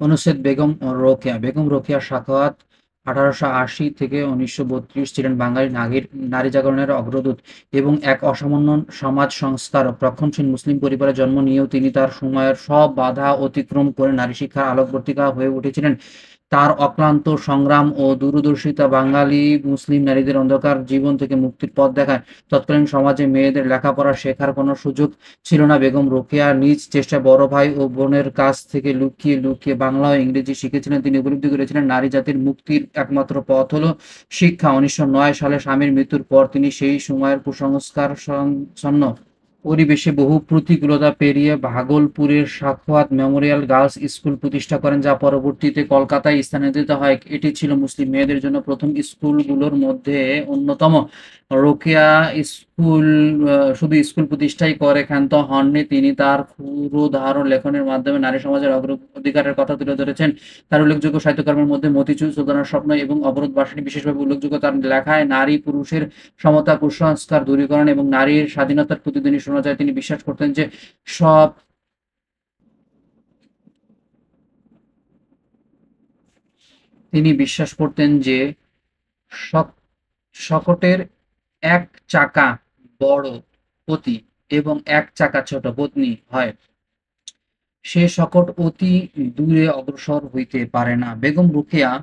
অনুচ্ছেদ বেগম রোকেয়া। বেগম রোকেয়া সাখাওয়াত 1880 থেকে 1932 ছিলেন বাঙালি নারী জাগরণের অগ্রদূত এবং এক অসামান্য সমাজ সংস্কারক। রক্ষণশীল মুসলিম পরিবারে জন্ম নিয়েও তিনি তার সময়ের সব বাধা অতিক্রম করে নারী শিক্ষার আলোকবর্তিকা হয়ে উঠেছিলেন। তার অক্লান্ত সংগ্রাম ও দূরদর্শিতা বাঙালি মুসলিম নারীদের অন্ধকার জীবন থেকে মুক্তির পথ দেখায়। তৎকালীন সমাজে মেয়েদের লেখাপড়া শেখার কোনো সুযোগ ছিল না। বেগম রোকেয়া নিজ চেষ্টায় বড় ভাই ও বোনের কাছ থেকে লুকিয়ে লুকিয়ে বাংলা ও ইংরেজি শিখেছিলেন। তিনি উপলব্ধি করেছিলেন নারী জাতির মুক্তির একমাত্র পথ হলো শিক্ষা। 1909 সালে স্বামীর মৃত্যুর পর তিনি সেই সময়ের কুসংস্কার ছন্ন পরিবেশে বহু প্রতিকূলতা পেরিয়ে ভাগলপুরের সাখাওয়াত মেমোরিয়াল গার্লস স্কুল প্রতিষ্ঠা করেন, যা পরবর্তীতে কলকাতায় স্থানান্তরিত হয়। এটি ছিল মুসলিম মেয়েদের জন্য প্রথম স্কুলগুলোর মধ্যে অন্যতম। রোকেয়া স্কুল শুধু স্কুল প্রতিষ্ঠাই করে ক্ষান্ত হননি, তিনি তার ক্ষুরোদার লেখনের মাধ্যমে নারী সমাজের অগ্রাধিকারের কথা তুলে ধরেছেন। তার উল্লেখযোগ্য সাহিত্যকর্মের মধ্যে মতিচুর, সুলতানের স্বপ্ন এবং অবরোধ বাসিনী বিশেষভাবে উল্লেখযোগ্য। তার লেখায় নারী পুরুষের সমতা, কুসংস্কার দূরীকরণ এবং নারীর স্বাধীনতার প্রতিধ্বনি শোনা যায়। তিনি বিশ্বাস করতেন যে সব তিনি বিশ্বাস করতেন যে সক- শকটের এক চাকা বড় পতি এবং এক চাকা ছোট পত্নী হয়, সে শকট অতি দূরে অগ্রসর হইতে পারে না। বেগম রোকেয়া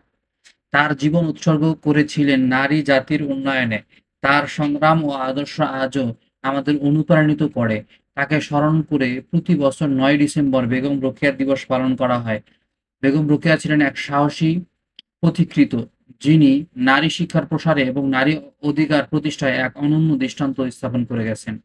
তার জীবন উৎসর্গ করেছিলেন নারী জাতির উন্নয়নে। তার সংগ্রাম ও আদর্শ আজও আমাদের অনুপ্রাণিত করে। তাকে স্মরণ করে প্রতি বছর ৯ ডিসেম্বর বেগম রোকেয়া দিবস পালন করা হয়। বেগম রোকেয়া ছিলেন এক সাহসী পথিকৃৎ, যিনি নারী শিক্ষার প্রসারে এবং নারী অধিকার প্রতিষ্ঠায় এক অনন্য দৃষ্টান্ত স্থাপন করে গেছেন।